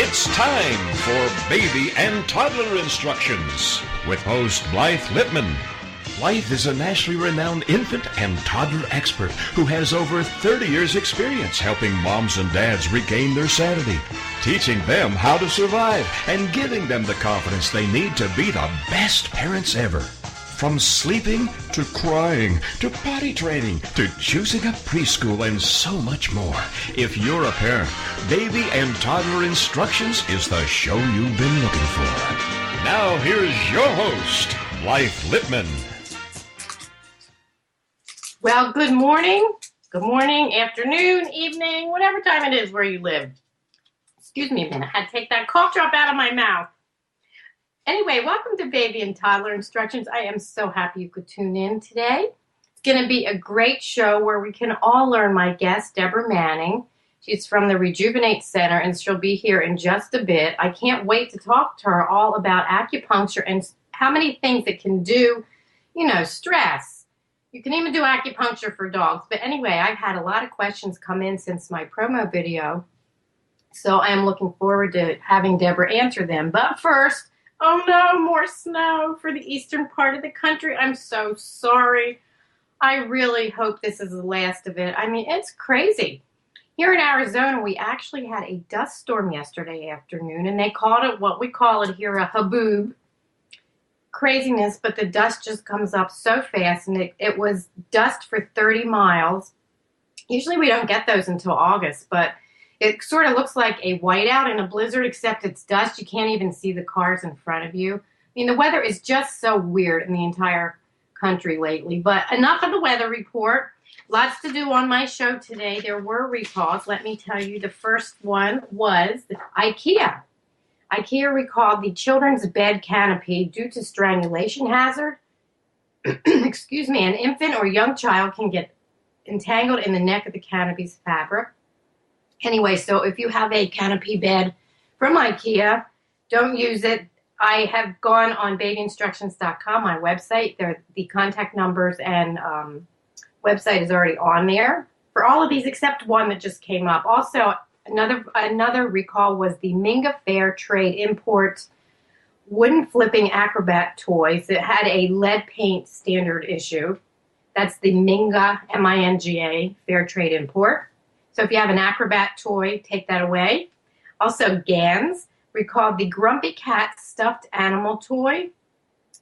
It's time for Baby and Toddler Instructions with host Blythe Lipman. Blythe is a nationally renowned infant and toddler expert who has over 30 years' experience helping moms and dads regain their sanity, teaching them how to survive, and giving them the confidence they need to be the best parents ever. From sleeping to crying to potty training to choosing a preschool and so much more. If you're a parent, Baby and Toddler Instructions is the show you've been looking for. Now here's your host, Blythe Lipman. Well, good morning, afternoon, evening, whatever time it is where you live. Excuse me a minute, I had to take that cough drop out of my mouth. Anyway, welcome to Baby and Toddler Instructions. I am so happy you could tune in today. It's going to be a great show where we can all learn my guest, Debra Manning. She's from the Rejuvenate Center, and she'll be here in just a bit. I can't wait to talk to her all about acupuncture and how many things it can do, stress. You can even do acupuncture for dogs. But anyway, I've had a lot of questions come in since my promo video, so I am looking forward to having Debra answer them. But first, oh no, more snow for the eastern part of the country. I'm so sorry. I really hope this is the last of it. I mean, it's crazy. Here in Arizona, we actually had a dust storm yesterday afternoon, and they called it what we call it here, a haboob. Craziness, but the dust just comes up so fast, and it was dust for 30 miles. Usually we don't get those until August, but it sort of looks like a whiteout in a blizzard, except it's dust. You can't even see the cars in front of you. I mean, the weather is just so weird in the entire country lately. But enough of the weather report. Lots to do on my show today. There were recalls. Let me tell you, the first one was IKEA. IKEA recalled the children's bed canopy due to strangulation hazard. Excuse me, an infant or young child can get entangled in the neck of the canopy's fabric. Anyway, so if you have a canopy bed from IKEA, don't use it. I have gone on babyinstructions.com, my website. The contact numbers and website is already on there for all of these except one that just came up. Also, another recall was the Minga Fair Trade Import wooden flipping acrobat toys. It had a lead paint standard issue. That's the Minga, M-I-N-G-A, Fair Trade Import. So if you have an acrobat toy, take that away. Also, GANS recalled the Grumpy Cat stuffed animal toy.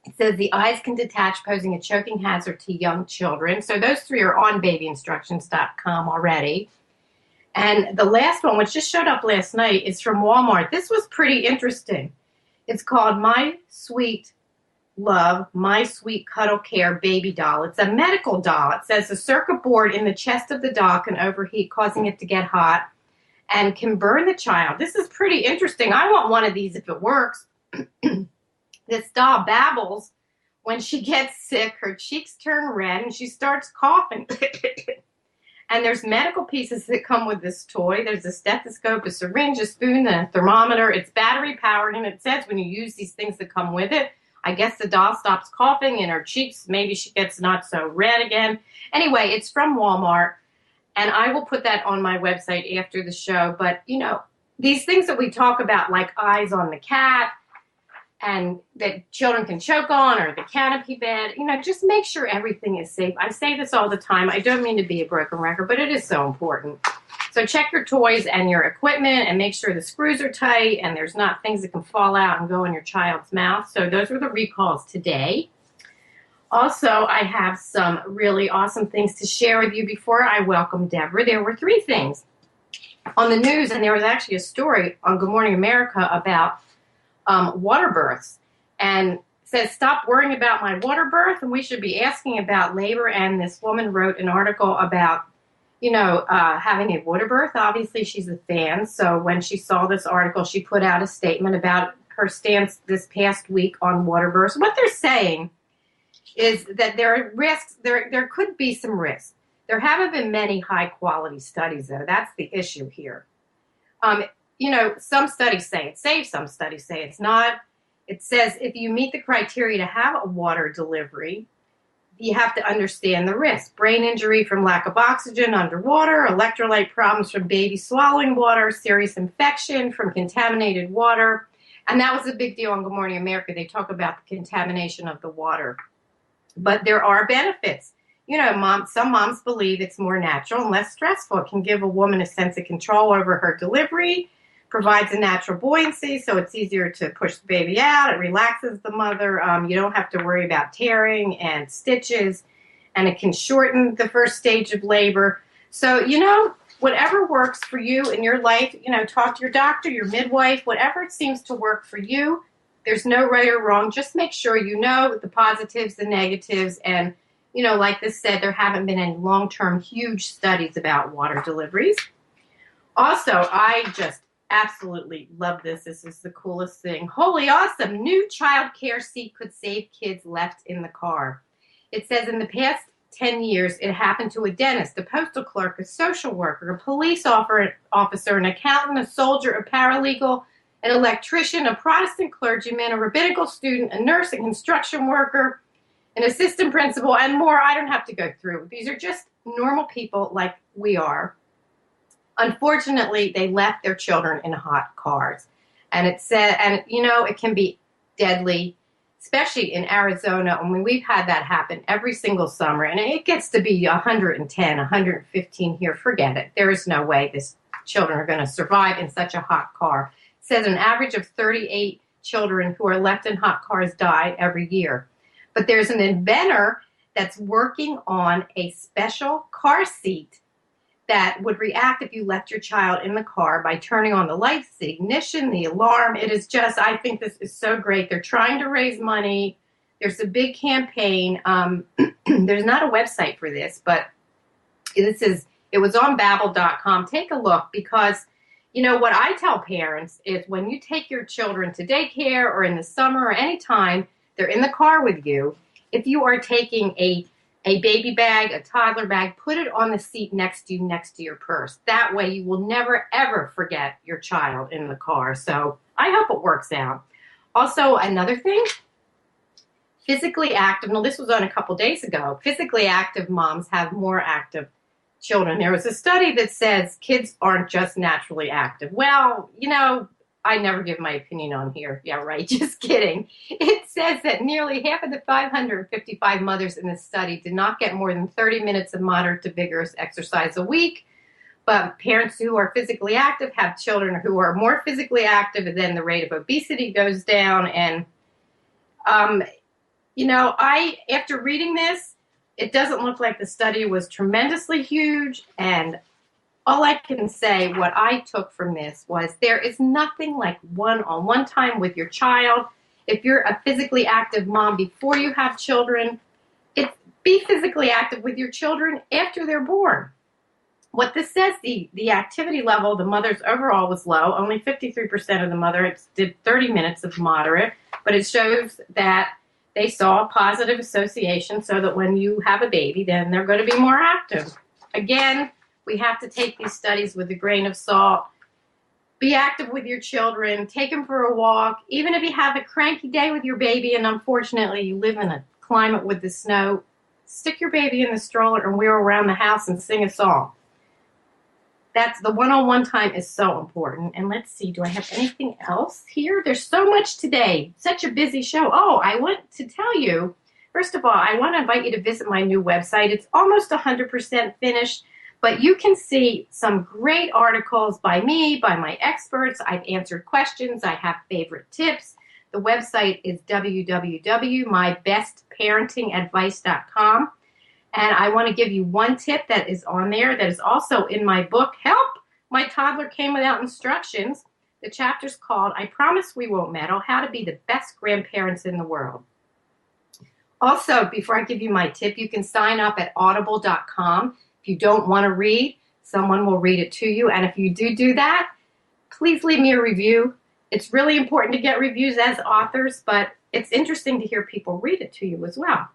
It says the eyes can detach, posing a choking hazard to young children. So those three are on babyinstructions.com already. And the last one, which just showed up last night, is from Walmart. This was pretty interesting. It's called My Sweet Love, My Sweet Cuddle Care Baby Doll. It's a medical doll. It says the circuit board in the chest of the doll can overheat, causing it to get hot and can burn the child. This is pretty interesting. I want one of these if it works. This doll babbles when she gets sick. Her cheeks turn red and she starts coughing. And there's medical pieces that come with this toy. There's a stethoscope, a syringe, a spoon, and a thermometer. It's battery powered, and it says when you use these things that come with it, I guess the doll stops coughing and her cheeks, maybe she gets not so red again. Anyway, it's from Walmart, and I will put that on my website after the show. But, these things that we talk about, like eyes on the cat and that children can choke on, or the canopy bed, just make sure everything is safe. I say this all the time. I don't mean to be a broken record, but it is so important. So check your toys and your equipment and make sure the screws are tight and there's not things that can fall out and go in your child's mouth. So those were the recalls today. Also, I have some really awesome things to share with you before I welcome Debra. There were three things on the news, and there was actually a story on Good Morning America about water births. And it says, stop worrying about my water birth, and we should be asking about labor. And this woman wrote an article about having a water birth. Obviously, she's a fan. So when she saw this article, she put out a statement about her stance this past week on water births. What they're saying is that there are risks. There could be some risks. There haven't been many high-quality studies, though. That's the issue here. Some studies say it's safe. Some studies say it's not. It says if you meet the criteria to have a water delivery, you have to understand the risk. Brain injury from lack of oxygen underwater, electrolyte problems from baby swallowing water, serious infection from contaminated water. And that was a big deal on Good Morning America. They talk about the contamination of the water. But there are benefits. You know, some moms believe it's more natural and less stressful. It can give a woman a sense of control over her delivery, provides a natural buoyancy, so it's easier to push the baby out. It relaxes the mother. You don't have to worry about tearing and stitches, and it can shorten the first stage of labor. So, you know, whatever works for you in your life, you know, talk to your doctor, your midwife, whatever it seems to work for you. There's no right or wrong. Just make sure you know the positives, the negatives, and, you know, like this said, there haven't been any long-term huge studies about water deliveries. Also, I just absolutely love this. This is the coolest thing. Holy awesome. New child care seat could save kids left in the car. It says in the past 10 years, it happened to a dentist, a postal clerk, a social worker, a police officer, an accountant, a soldier, a paralegal, an electrician, a Protestant clergyman, a rabbinical student, a nurse, a construction worker, an assistant principal, and more. I don't have to go through. These are just normal people like we are. Unfortunately, they left their children in hot cars. And it said, and you know, it can be deadly, especially in Arizona. I mean, we've had that happen every single summer, and it gets to be 110, 115 here. Forget it. There is no way these children are going to survive in such a hot car. It says an average of 38 children who are left in hot cars die every year. But there's an inventor that's working on a special car seat that would react if you left your child in the car by turning on the lights, the ignition, the alarm. It is just, I think this is so great. They're trying to raise money. There's a big campaign. There's not a website for this, but it was on Babbel.com. Take a look, because, you know, what I tell parents is when you take your children to daycare or in the summer or any time they're in the car with you, if you are taking a baby bag, a toddler bag, put it on the seat next to you, next to your purse. That way you will never, ever forget your child in the car. So I hope it works out. Also, another thing, physically active, no, this was on a couple days ago, physically active moms have more active children. There was a study that says kids aren't just naturally active. Well, you know, I never give my opinion on here. Yeah, right. Just kidding. It says that nearly half of the 555 mothers in this study did not get more than 30 minutes of moderate to vigorous exercise a week. But parents who are physically active have children who are more physically active, and then the rate of obesity goes down. And, you know, after reading this, it doesn't look like the study was tremendously huge. And all I can say, what I took from this was there is nothing like one-on-one time with your child. If you're a physically active mom before you have children, be physically active with your children after they're born. What this says, the activity level, the mother's overall was low. Only 53% of the mothers did 30 minutes of moderate, but it shows that they saw a positive association so that when you have a baby, then they're going to be more active. Again, we have to take these studies with a grain of salt. Be active with your children. Take them for a walk. Even if you have a cranky day with your baby and unfortunately you live in a climate with the snow, stick your baby in the stroller and wheel around the house and sing a song. That's the one-on-one time is so important. And let's see, do I have anything else here? There's so much today. Such a busy show. Oh, I want to tell you, first of all, I want to invite you to visit my new website. It's almost 100% finished. But you can see some great articles by me, by my experts. I've answered questions. I have favorite tips. The website is www.mybestparentingadvice.com. And I want to give you one tip that is on there that is also in my book, Help! My Toddler Came Without Instructions. The chapter's called, I Promise We Won't Meddle, How to Be the Best Grandparents in the World. Also, before I give you my tip, you can sign up at audible.com. If you don't want to read, someone will read it to you. And if you do that, please leave me a review. It's really important to get reviews as authors, but it's interesting to hear people read it to you as well.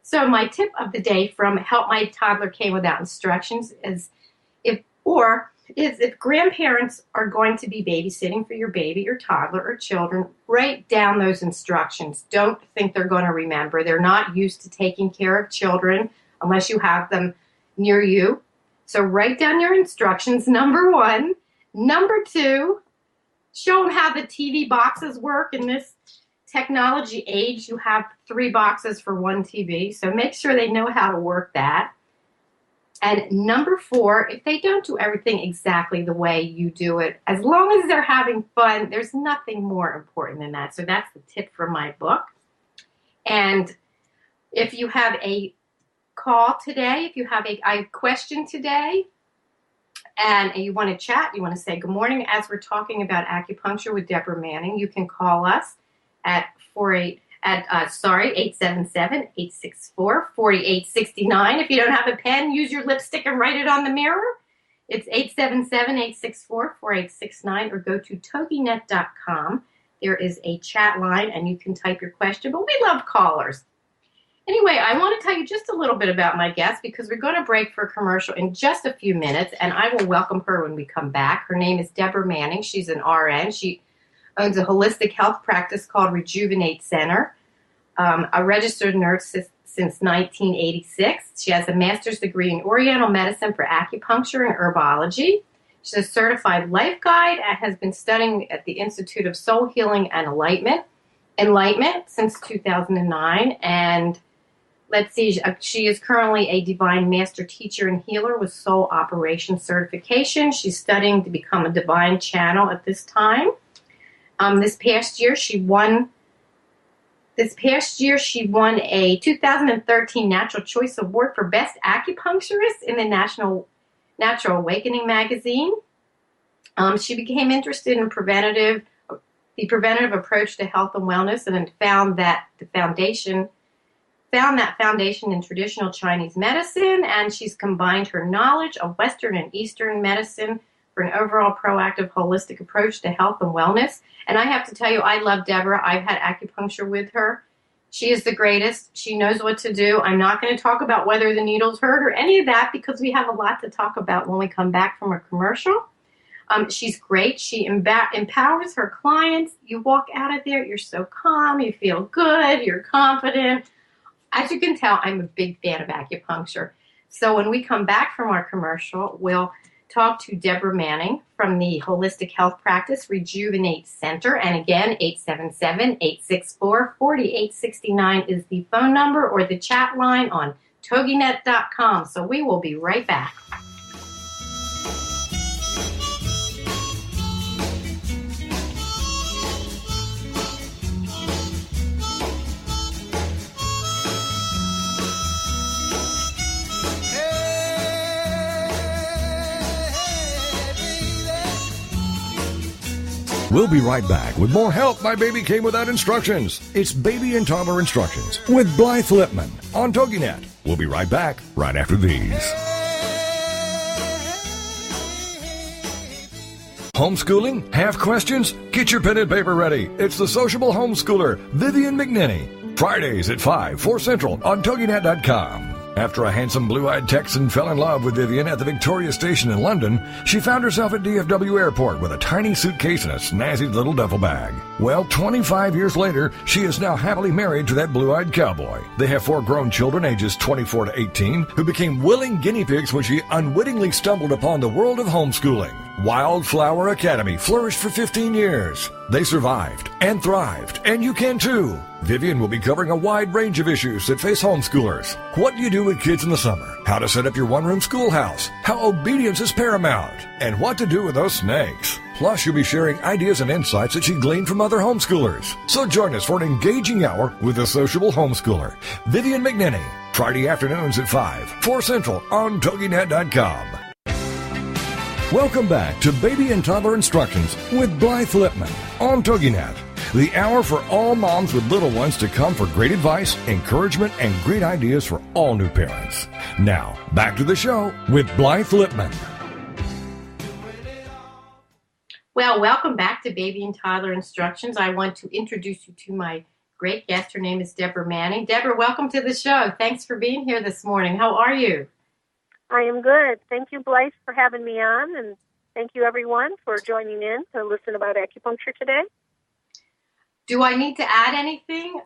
So my tip of the day from Help My Toddler Came Without Instructions is, is if grandparents are going to be babysitting for your baby or toddler or children, write down those instructions. Don't think they're going to remember. They're not used to taking care of children unless you have them near you. So write down your instructions, number one. Number two, show them how the TV boxes work. In this technology age, you have 3 boxes for one TV. So make sure they know how to work that. And number 4, if they don't do everything exactly the way you do it, as long as they're having fun, there's nothing more important than that. So that's the tip from my book. And if you have a call today, if you have a question today, and you want to chat, you want to say good morning as we're talking about acupuncture with Debra Manning, you can call us at 877-864-4869. If you don't have a pen, use your lipstick and write it on the mirror. It's 877-864-4869, or go to toginet.com. There is a chat line, and you can type your question, but we love callers. Anyway, I want to tell you just a little bit about my guest because we're going to break for a commercial in just a few minutes, and I will welcome her when we come back. Her name is Debra Manning. She's an RN. She owns a holistic health practice called Rejuvenate Center, a registered nurse since 1986. She has a master's degree in Oriental medicine for acupuncture and herbology. She's a certified life guide and has been studying at the Institute of Soul Healing and Enlightenment since 2009. And let's see, she is currently a Divine Master Teacher and Healer with Soul Operation Certification. She's studying to become a Divine Channel at this time. This past year, she won a 2013 Natural Choice Award for Best Acupuncturist in the Natural Awakening magazine. She became interested in the preventative approach to health and wellness, and then found that foundation in traditional Chinese medicine, and she's combined her knowledge of Western and Eastern medicine for an overall proactive, holistic approach to health and wellness. And I have to tell you, I love Debra. I've had acupuncture with her. She is the greatest. She knows what to do. I'm not going to talk about whether the needles hurt or any of that because we have a lot to talk about when we come back from a commercial. She's great. She empowers her clients. You walk out of there, you're so calm, you feel good, you're confident. As you can tell, I'm a big fan of acupuncture. So when we come back from our commercial, we'll talk to Debra Manning from the Holistic Health Practice Rejuvenate Center. And again, 877-864-4869 is the phone number or the chat line on toginet.com. So we will be right back. We'll be right back with more Help My Baby Came Without Instructions. It's Baby and Toddler Instructions with Blythe Lipman on TogiNet. We'll be right back right after these. Homeschooling? Have questions? Get your pen and paper ready. It's the sociable homeschooler, Vivian McNinney. Fridays at 4 Central on TogiNet.com. After a handsome blue-eyed Texan fell in love with Vivian at the Victoria Station in London, she found herself at DFW Airport with a tiny suitcase and a snazzy little duffel bag. Well, 25 years later, she is now happily married to that blue-eyed cowboy. They have 4 grown children ages 24 to 18 who became willing guinea pigs when she unwittingly stumbled upon the world of homeschooling. Wildflower Academy flourished for 15 years. They survived and thrived, and you can too. Vivian will be covering a wide range of issues that face homeschoolers. What you do with kids in the summer, how to set up your one-room schoolhouse, how obedience is paramount, and what to do with those snakes. Plus, you'll be sharing ideas and insights that she gleaned from other homeschoolers. So join us for an engaging hour with the sociable homeschooler, Vivian McNinney, Friday afternoons at 4 Central on TogiNet.com. Welcome back to Baby and Toddler Instructions with Blythe Lipman on TogiNet. The hour for all moms with little ones to come for great advice, encouragement, and great ideas for all new parents. Now, back to the show with Blythe Lipman. Well, welcome back to Baby and Toddler Instructions. I want to introduce you to my great guest. Her name is Debra Manning. Debra, welcome to the show. Thanks for being here this morning. How are you? I am good. Thank you, Blythe, for having me on. And Thank you, everyone, for joining in to listen about acupuncture today. Do I need to add anything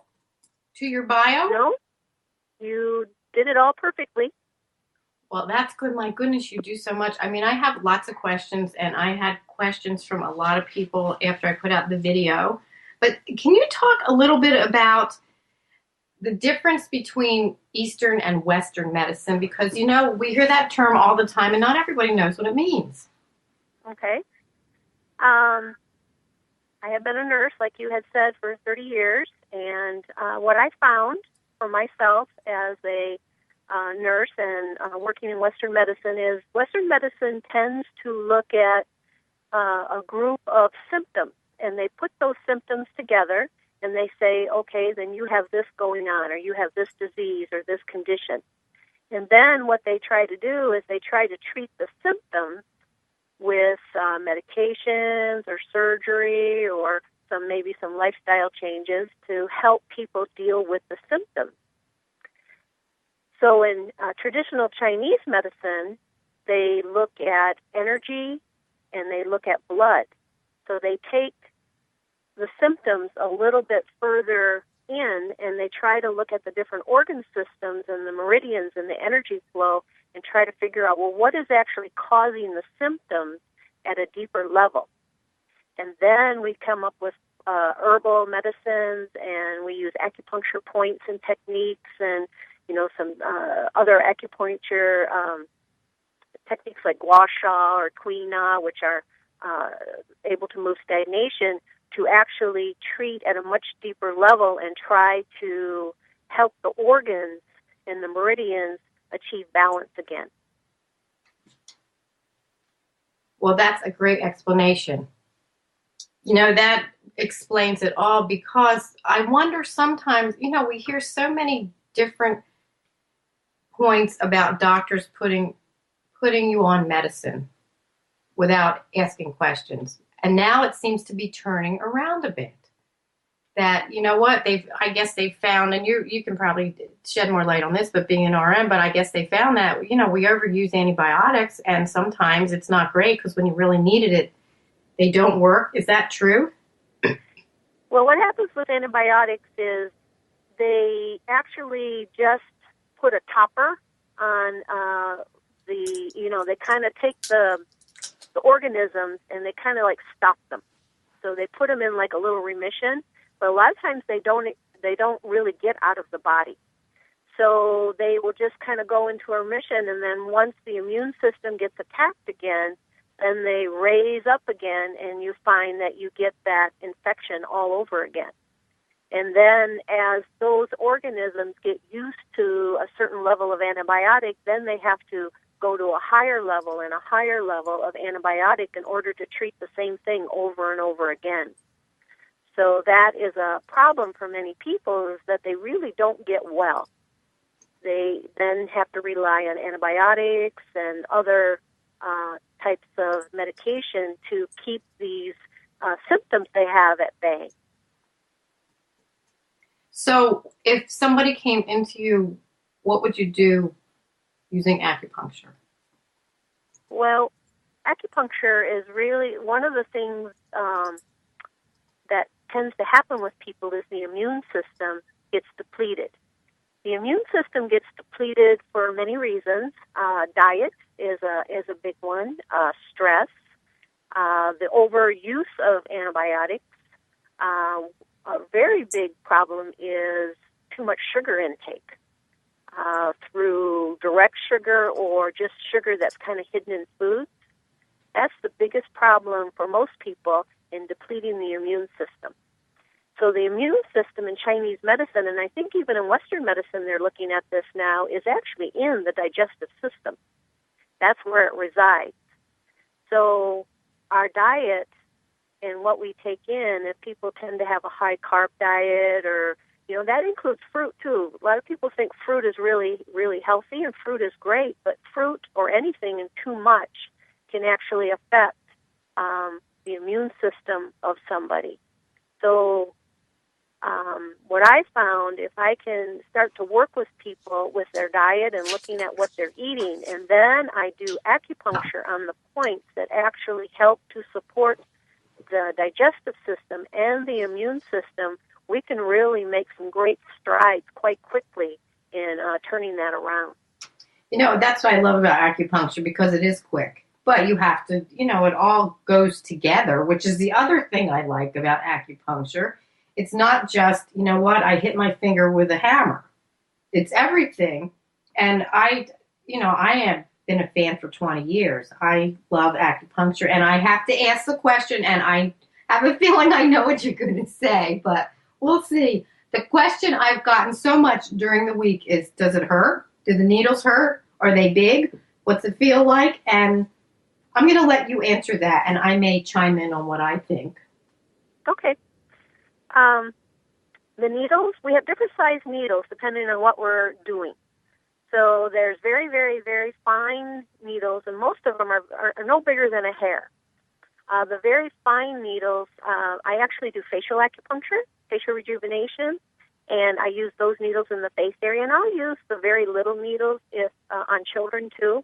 to your bio? No, you did it all perfectly. Well, that's good. My goodness, you do so much. I mean, I have lots of questions, and I had questions from a lot of people after I put out the video. But can you talk a little bit about the difference between Eastern and Western medicine? Because, you know, we hear that term all the time, and not everybody knows what it means. Okay. I have been a nurse, like you had said, for 30 years, and what I found for myself as a nurse and working in Western medicine is Western medicine tends to look at a group of symptoms, and they put those symptoms together, and they say, okay, then you have this going on, or you have this disease or this condition. And then what they try to do is they try to treat the symptoms with medications or surgery or maybe some lifestyle changes to help people deal with the symptoms. So in traditional Chinese medicine, they look at energy and they look at blood. So they take the symptoms a little bit further in, and they try to look at the different organ systems and the meridians and the energy flow and try to figure out, well, what is actually causing the symptoms at a deeper level? And then we come up with herbal medicines, and we use acupuncture points and techniques and, you know, some other acupuncture techniques like gua sha or kui na, which are able to move stagnation, to actually treat at a much deeper level and try to help the organs and the meridians achieve balance again. Well, that's a great explanation. You know, that explains it all, because I wonder sometimes, you know, we hear so many different points about doctors putting you on medicine without asking questions. And now it seems to be turning around a bit. That, you know what, I guess they've found, and you can probably shed more light on this, but being an RN, but I guess they found that, you know, we overuse antibiotics, and sometimes it's not great because when you really needed it, they don't work. Is that true? Well, what happens with antibiotics is they actually just put a topper on they kind of take the organisms and they kind of like stop them. So they put them in like a little remission, but a lot of times they don't really get out of the body. So they will just kind of go into a remission, and then once the immune system gets attacked again, then they raise up again, and you find that you get that infection all over again. And then as those organisms get used to a certain level of antibiotic, then they have to go to a higher level and a higher level of antibiotic in order to treat the same thing over and over again. So that is a problem for many people, is that they really don't get well. They then have to rely on antibiotics and other types of medication to keep these symptoms they have at bay. So if somebody came into you, what would you do using acupuncture? Well, acupuncture is really one of the things that tends to happen with people is the immune system gets depleted. The immune system gets depleted for many reasons. Diet is a big one. Stress, the overuse of antibiotics. A very big problem is too much sugar intake through direct sugar or just sugar that's kind of hidden in foods. That's the biggest problem for most people in depleting the immune system. So the immune system in Chinese medicine, and I think even in Western medicine they're looking at this now, is actually in the digestive system. That's where it resides. So our diet and what we take in, if people tend to have a high carb diet, or, you know, that includes fruit too. A lot of people think fruit is really, really healthy, and fruit is great, but fruit or anything in too much can actually affect the immune system of somebody. So What I found, if I can start to work with people with their diet and looking at what they're eating, and then I do acupuncture on the points that actually help to support the digestive system and the immune system, we can really make some great strides quite quickly in turning that around. That's what I love about acupuncture, because it is quick. But you have to, it all goes together, which is the other thing I like about acupuncture. It's not just, I hit my finger with a hammer. It's everything. And I have been a fan for 20 years. I love acupuncture, and I have to ask the question, and I have a feeling I know what you're going to say, but we'll see. The question I've gotten so much during the week is, does it hurt? Do the needles hurt? Are they big? What's it feel like? And I'm going to let you answer that, and I may chime in on what I think. Okay. The needles, we have different size needles depending on what we're doing. So there's very, very, very fine needles, and most of them are no bigger than a hair. The very fine needles, I actually do facial acupuncture, facial rejuvenation, and I use those needles in the face area. And I'll use the very little needles on children too,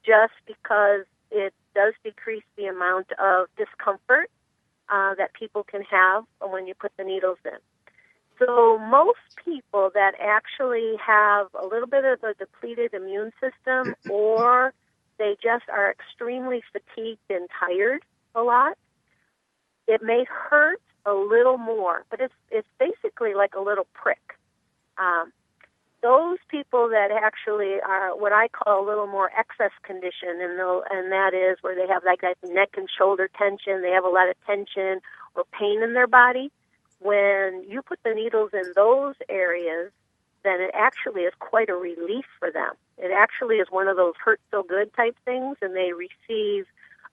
just because it does decrease the amount of discomfort that people can have when you put the needles in. So most people that actually have a little bit of a depleted immune system, or they just are extremely fatigued and tired a lot, it may hurt a little more, but it's basically like a little prick. Those people that actually are what I call a little more excess condition, and that is where they have like that neck and shoulder tension, they have a lot of tension or pain in their body. When you put the needles in those areas, then it actually is quite a relief for them. It actually is one of those hurt so good type things, and they receive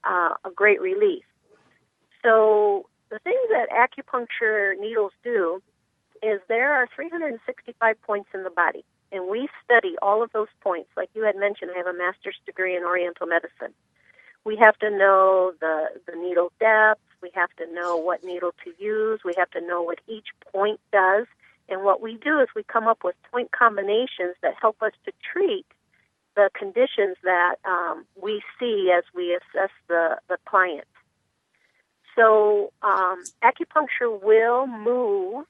a great relief. So the things that acupuncture needles do is there are 365 points in the body, and we study all of those points. Like you had mentioned, I have a master's degree in Oriental medicine. We have to know the needle depth. We have to know what needle to use. We have to know what each point does. And what we do is we come up with point combinations that help us to treat the conditions that we see as we assess the client. So acupuncture will move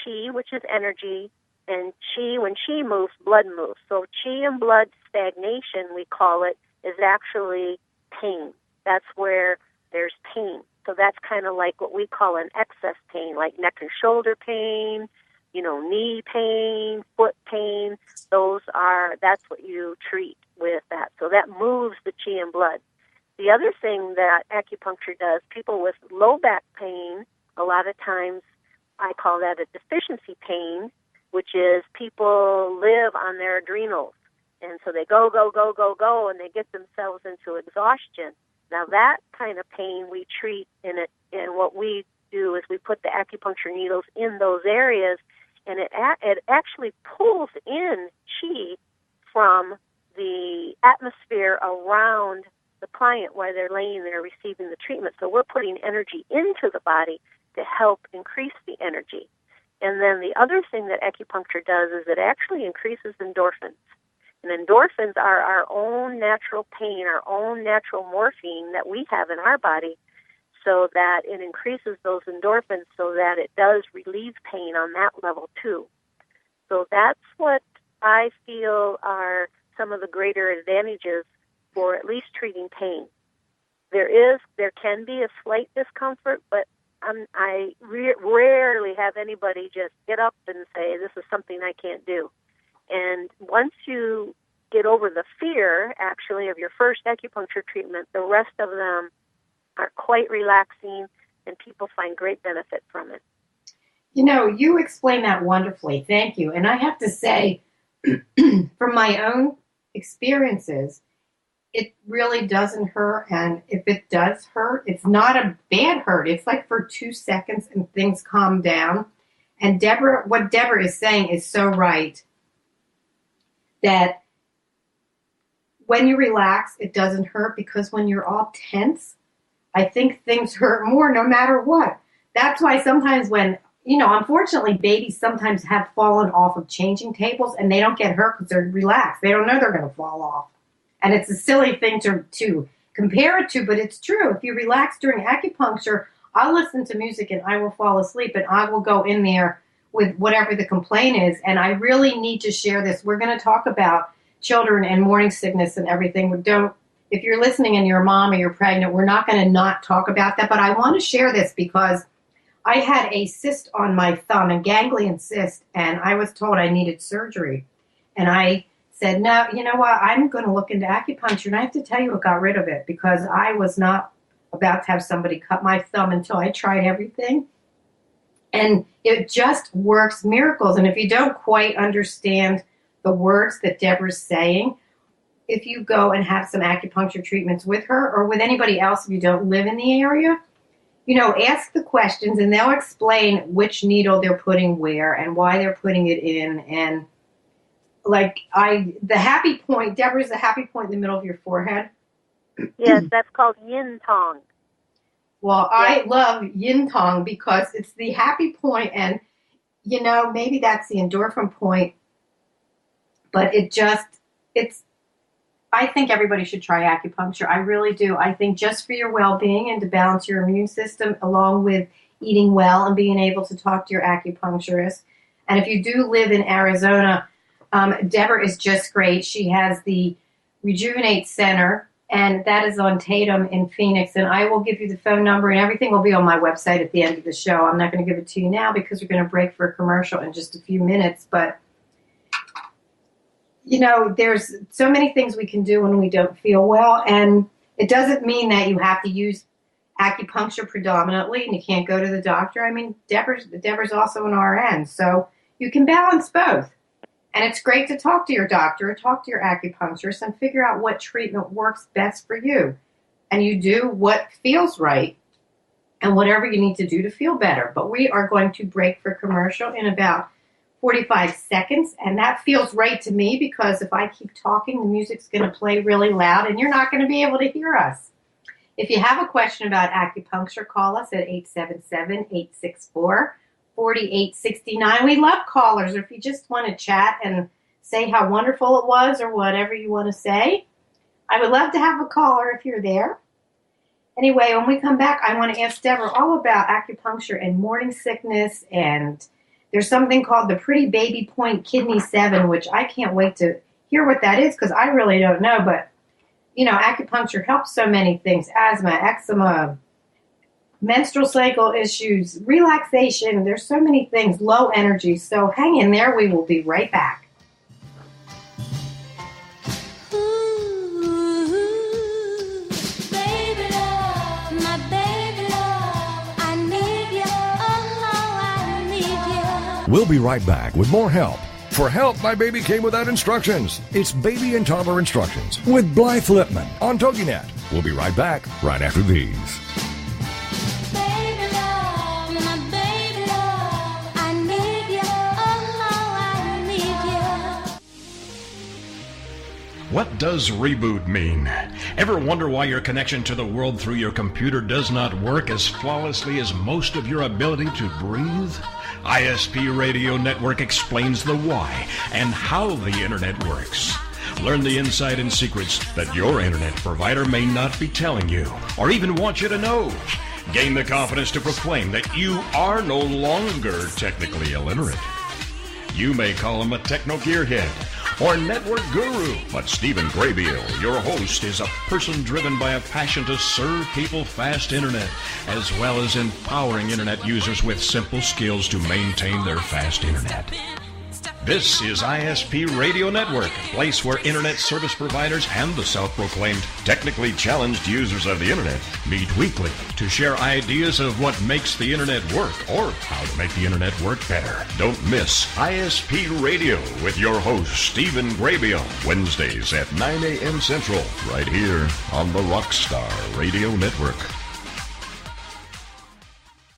chi, which is energy, and chi, when chi moves, blood moves. So chi and blood stagnation, we call it, is actually pain. That's where there's pain. So that's kind of like what we call an excess pain, like neck and shoulder pain, knee pain, foot pain. That's what you treat with that. So that moves the chi and blood. The other thing that acupuncture does, people with low back pain, a lot of times I call that a deficiency pain, which is people live on their adrenals. And so they go, and they get themselves into exhaustion. Now that kind of pain we treat in it, and what we do is we put the acupuncture needles in those areas, and it actually pulls in chi from the atmosphere around the client while they're laying there receiving the treatment. So we're putting energy into the body to help increase the energy. And then the other thing that acupuncture does is it actually increases endorphins. And endorphins are our own natural pain, our own natural morphine that we have in our body, so that it increases those endorphins so that it does relieve pain on that level too. So that's what I feel are some of the greater advantages for at least treating pain. There can be a slight discomfort, but I rarely have anybody just get up and say, this is something I can't do. And once you get over the fear, actually, of your first acupuncture treatment, the rest of them are quite relaxing, and people find great benefit from it. You explain that wonderfully. Thank you. And I have to say, from my own experiences, it really doesn't hurt. And if it does hurt, it's not a bad hurt. It's like for 2 seconds and things calm down. And what Debra is saying is so right, that when you relax, it doesn't hurt, because when you're all tense, I think things hurt more no matter what. That's why sometimes when, unfortunately, babies sometimes have fallen off of changing tables, and they don't get hurt because they're relaxed. They don't know they're going to fall off. And it's a silly thing to compare it to, but it's true. If you relax during acupuncture, I'll listen to music and I will fall asleep, and I will go in there with whatever the complaint is. And I really need to share this. We're going to talk about children and morning sickness and everything. If you're listening and you're a mom or you're pregnant, we're not going to not talk about that. But I want to share this because I had a cyst on my thumb, a ganglion cyst, and I was told I needed surgery. And I said, no, you know what? I'm going to look into acupuncture. And I have to tell you, it got rid of it because I was not about to have somebody cut my thumb until I tried everything. And it just works miracles. And if you don't quite understand the words that Debra's saying, if you go and have some acupuncture treatments with her or with anybody else if you don't live in the area, ask the questions and they'll explain which needle they're putting where and why they're putting it in. And the happy point, Debra's the happy point in the middle of your forehead. Yes, that's called yin tong. Well, I love yin tong because it's the happy point, and maybe that's the endorphin point, but I think everybody should try acupuncture. I really do. I think just for your well-being and to balance your immune system, along with eating well and being able to talk to your acupuncturist. And if you do live in Arizona, Debra is just great. She has the Rejuvenate Center, and that is on Tatum in Phoenix. And I will give you the phone number, and everything will be on my website at the end of the show. I'm not going to give it to you now because we're going to break for a commercial in just a few minutes. But there's so many things we can do when we don't feel well, and it doesn't mean that you have to use acupuncture predominantly and you can't go to the doctor. I mean, Debra's also an RN, so you can balance both. And it's great to talk to your doctor or talk to your acupuncturist and figure out what treatment works best for you. And you do what feels right and whatever you need to do to feel better. But we are going to break for commercial in about 45 seconds, and that feels right to me because if I keep talking, the music's going to play really loud, and you're not going to be able to hear us. If you have a question about acupuncture, call us at 877-864-4869. We love callers, or if you just want to chat and say how wonderful it was or whatever you want to say. I would love to have a caller if you're there. Anyway, when we come back, I want to ask Debra all about acupuncture and morning sickness, and there's something called the Pretty Baby Point Kidney 7, which I can't wait to hear what that is because I really don't know. But, acupuncture helps so many things: asthma, eczema, menstrual cycle issues, relaxation. There's so many things, low energy. So hang in there. We will be right back. We'll be right back with more help. For help, my baby came without instructions. It's Baby and Toddler Instructions with Blythe Lipman on TogiNet. We'll be right back right after these. Baby love, my baby love, I need you, oh, I need you. What does reboot mean? Ever wonder why your connection to the world through your computer does not work as flawlessly as most of your ability to breathe? ISP Radio Network explains the why and how the internet works. Learn the insight and secrets that your internet provider may not be telling you or even want you to know. Gain the confidence to proclaim that you are no longer technically illiterate. You may call him a techno gearhead or network guru, but Stephen Graybill, your host, is a person driven by a passion to serve people fast internet, as well as empowering internet users with simple skills to maintain their fast internet. This is ISP Radio Network, a place where internet service providers and the self-proclaimed technically challenged users of the internet meet weekly to share ideas of what makes the internet work or how to make the internet work better. Don't miss ISP Radio with your host, Stephen Graybill, Wednesdays at 9 a.m. Central, right here on the Rockstar Radio Network.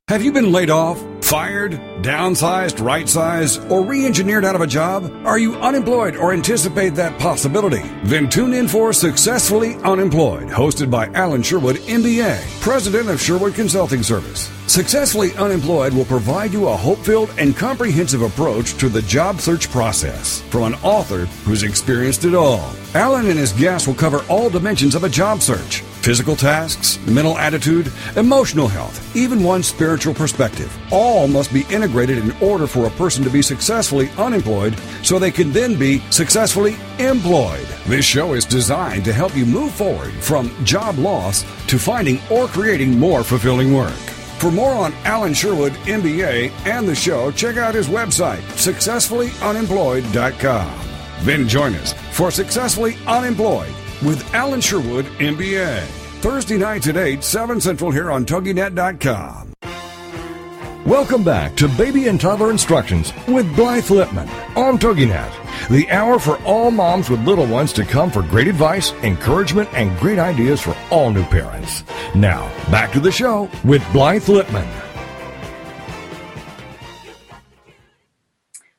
Have you been laid off, fired, downsized, right-sized, or re-engineered out of a job? Are you unemployed or anticipate that possibility? Then tune in for Successfully Unemployed, hosted by Alan Sherwood, MBA, president of Sherwood Consulting Service. Successfully Unemployed will provide you a hope-filled and comprehensive approach to the job search process from an author who's experienced it all. Alan and his guests will cover all dimensions of a job search: physical tasks, mental attitude, emotional health, even one's spiritual perspective. All must be integrated in order for a person to be successfully unemployed so they can then be successfully employed. This show is designed to help you move forward from job loss to finding or creating more fulfilling work. For more on Alan Sherwood, MBA, and the show, check out his website, successfullyunemployed.com. Then join us for Successfully Unemployed with Alan Sherwood, MBA. Thursday nights at 8, 7 Central here on TogiNet.com. Welcome back to Baby and Toddler Instructions with Blythe Lipman on TogiNet, the hour for all moms with little ones to come for great advice, encouragement, and great ideas for all new parents. Now, back to the show with Blythe Lipman.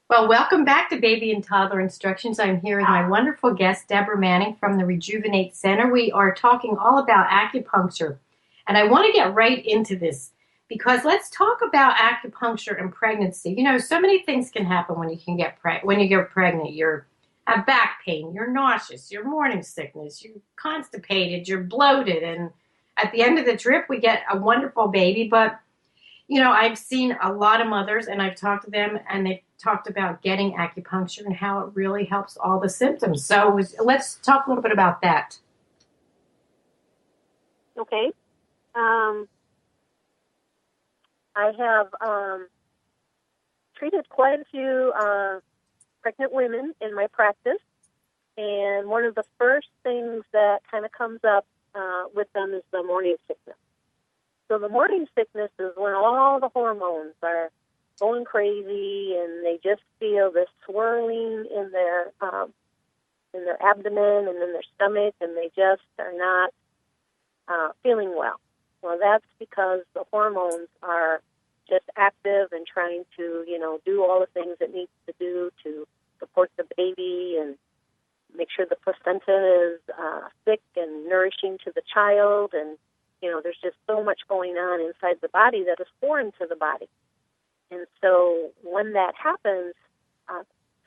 Well, welcome back to Baby and Toddler Instructions. I'm here with my wonderful guest, Debra Manning from the Rejuvenate Center. We are talking all about acupuncture, and I want to get right into this because let's talk about acupuncture and pregnancy. You know, so many things can happen when you get pregnant. You have back pain, you're nauseous, you're morning sickness, you're constipated, you're bloated, and at the end of the trip, we get a wonderful baby. But you know, I've seen a lot of mothers, and I've talked to them, and they've talked about getting acupuncture and how it really helps all the symptoms. So let's talk a little bit about that. Okay. I have treated quite a few pregnant women in my practice, and one of the first things that kind of comes up with them is the morning sickness. So the morning sickness is when all the hormones are going crazy, and they just feel this swirling in their abdomen and in their stomach, and they just are not feeling well. Well, that's because the hormones are just active and trying to, do all the things it needs to do to support the baby and make sure the placenta is thick and nourishing to the child. And, there's just so much going on inside the body that is foreign to the body. And so when that happens,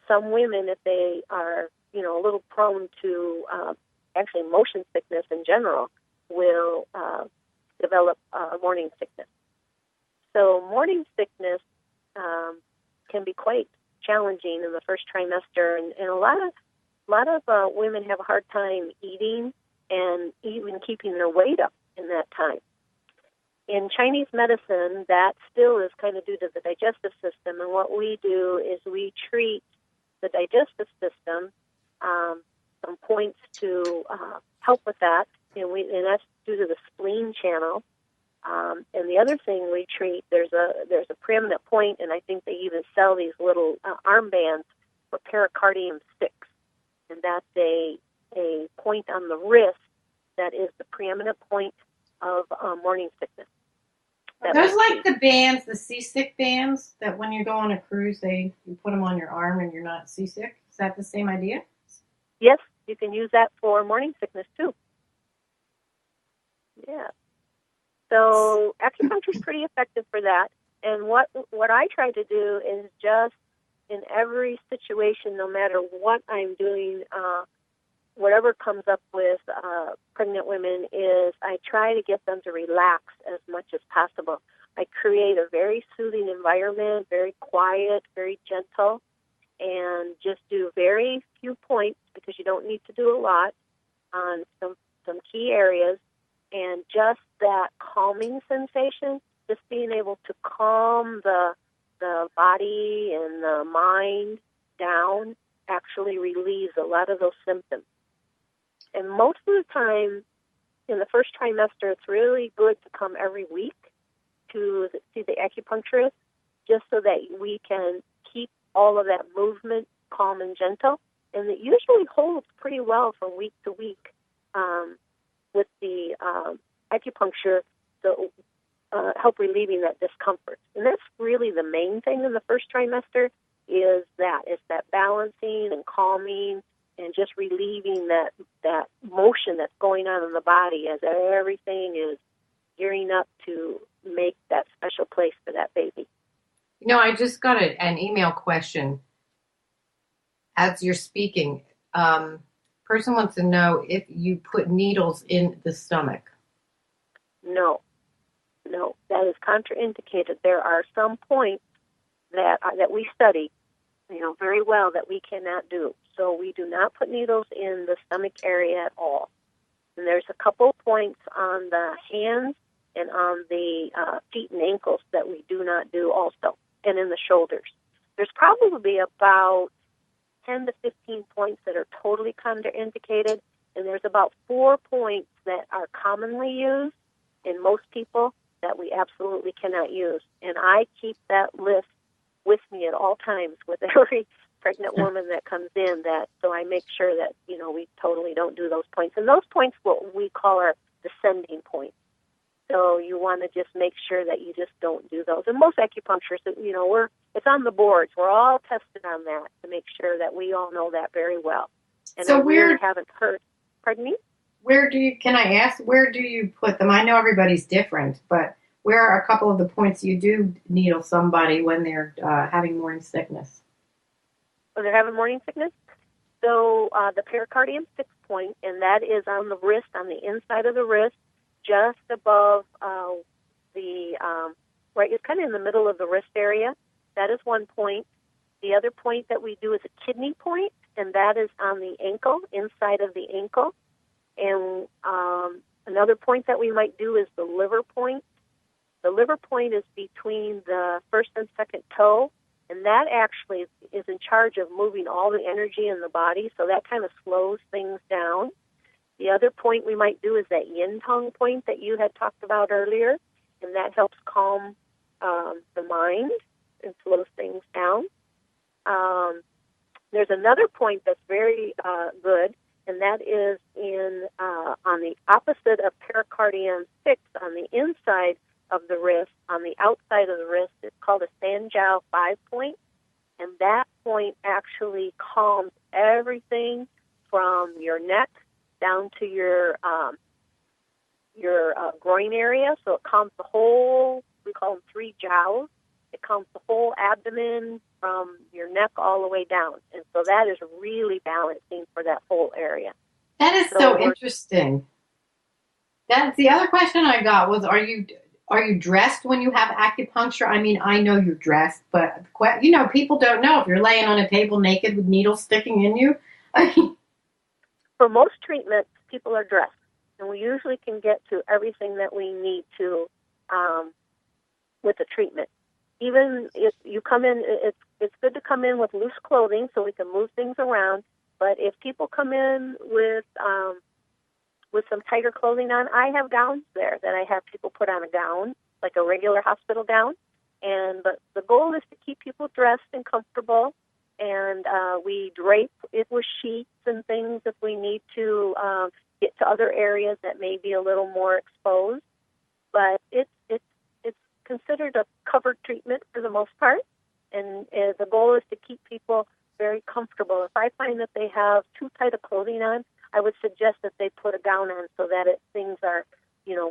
some women, if they are, a little prone to actually motion sickness in general, will develop morning sickness. So morning sickness can be quite challenging in the first trimester, and a lot of women have a hard time eating and even keeping their weight up in that time. In Chinese medicine, that still is kind of due to the digestive system, and what we do is we treat the digestive system, some points to help with that, and that's due to the spleen channel. And the other thing we treat, there's a preeminent point, and I think they even sell these little armbands for pericardium 6, and that's a point on the wrist that is the preeminent point of morning sickness. Are those like the bands, the seasick bands, that when you go on a cruise, you put them on your arm and you're not seasick? Is that the same idea? Yes, you can use that for morning sickness too. Yeah. So acupuncture is pretty effective for that. And what I try to do is just in every situation, no matter what I'm doing, whatever comes up with pregnant women, is I try to get them to relax as much as possible. I create a very soothing environment, very quiet, very gentle, and just do very few points because you don't need to do a lot on some key areas. And just that calming sensation, just being able to calm the body and the mind down, actually relieves a lot of those symptoms. And most of the time, in the first trimester, it's really good to come every week to see the acupuncturist, just so that we can keep all of that movement calm and gentle. And it usually holds pretty well from week to week with the acupuncture to help relieving that discomfort. And that's really the main thing in the first trimester is that. It's that balancing and calming and just relieving that motion that's going on in the body as everything is gearing up to make that special place for that baby. I just got an email question as you're speaking. Person wants to know if you put needles in the stomach. No, that is contraindicated. There are some points that we study, very well that we cannot do. So we do not put needles in the stomach area at all. And there's a couple points on the hands and on the feet and ankles that we do not do also, and in the shoulders. There's probably about 10 to 15 points that are totally contraindicated, and there's about 4 points that are commonly used in most people that we absolutely cannot use. And I keep that list with me at all times with every pregnant woman that comes in, so I make sure that, we totally don't do those points. And those points, what we call our descending points. So you want to just make sure that you just don't do those. And most acupuncturists, it's on the boards. We're all tested on that to make sure that we all know that very well. And So I really haven't heard. Pardon me? Can I ask, where do you put them? I know everybody's different, but where are a couple of the points you do needle somebody when they're having morning sickness? When they're having morning sickness? So the pericardium 6 point, and that is on the wrist, on the inside of the wrist, just above right, it's kind of in the middle of the wrist area. That is 1 point. The other point that we do is a kidney point, and that is on the ankle, inside of the ankle. And another point that we might do is the liver point. The liver point is between the first and second toe, and that actually is in charge of moving all the energy in the body, so that kind of slows things down. The other point we might do is that yin tongue point that you had talked about earlier, and that helps calm the mind and slows things down. There's another point that's very good, and that is on the opposite of pericardium 6, on the inside of the wrist. On the outside of the wrist, it's called a Sanjiao 5 point, and that point actually calms everything from your neck down to your groin area. So it calms the whole, we call them 3 jowls. It calms the whole abdomen from your neck all the way down. And so that is really balancing for that whole area. That is so interesting. That's the other question I got was, are you dressed when you have acupuncture? I mean, I know you're dressed, but people don't know if you're laying on a table naked with needles sticking in you. For most treatments, people are dressed, and we usually can get to everything that we need to with the treatment. Even if you come in, it's good to come in with loose clothing so we can move things around. But if people come in with some tighter clothing on, I have gowns there that I have people put on a gown, like a regular hospital gown. But the goal is to keep people dressed and comfortable, and we drape it with sheets and things if we need to get to other areas that may be a little more exposed. But it's considered a covered treatment for the most part, and the goal is to keep people very comfortable. If I find that they have too tight of clothing on, I would suggest that they put a gown on so that things are,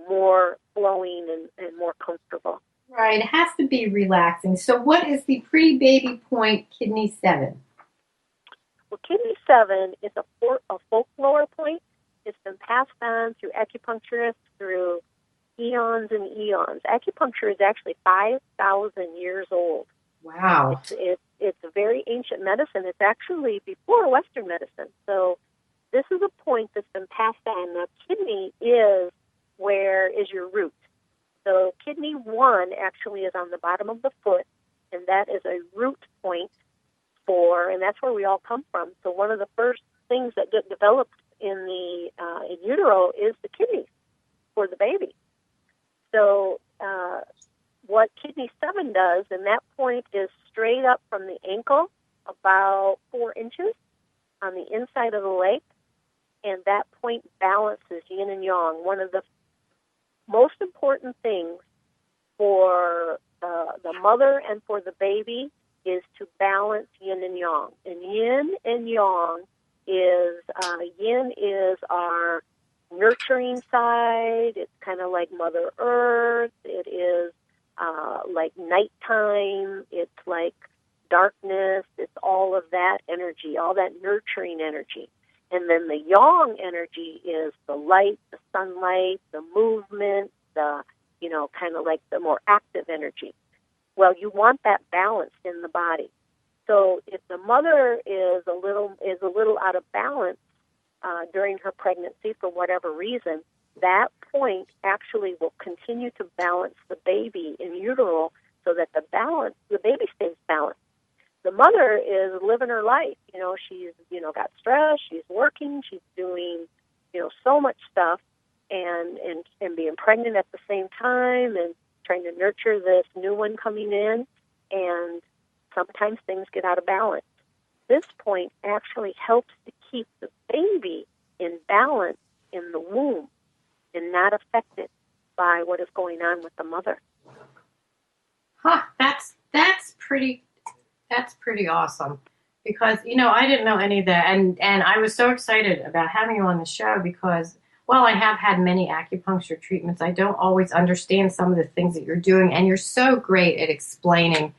more flowing and more comfortable. Right, it has to be relaxing. So what is the pre-baby point kidney 7? Well, kidney 7 is a folklore point. It's been passed on through acupuncturists through eons and eons. Acupuncture is actually 5,000 years old. Wow. It's a very ancient medicine. It's actually before Western medicine. So this is a point that's been passed on. Now, kidney is your root. So kidney 1 actually is on the bottom of the foot, and that is a root point and that's where we all come from. So one of the first things that get developed in utero is the kidneys for the baby. So what kidney 7 does, and that point is straight up from the ankle, about 4 inches on the inside of the leg, and that point balances yin and yang. One of the most important things for the mother and for the baby is to balance yin and yang. And yin and yang is, yin is our nurturing side. It's kind of like Mother Earth. It is like nighttime. It's like darkness. It's all of that energy, all that nurturing energy. And then the yang energy is the light, the sunlight, the movement, the, kind of like the more active energy. Well, you want that balanced in the body. So if the mother is a little out of balance during her pregnancy for whatever reason, that point actually will continue to balance the baby in utero so that the baby stays balanced. The mother is living her life. She's, got stress, she's working, she's doing, so much stuff and being pregnant at the same time and trying to nurture this new one coming in, and sometimes things get out of balance. This point actually helps to keep the baby in balance in the womb and not affected by what is going on with the mother. Huh, that's pretty awesome, because I didn't know any of that, and I was so excited about having you on the show because while I have had many acupuncture treatments, I don't always understand some of the things that you're doing, and you're so great at explaining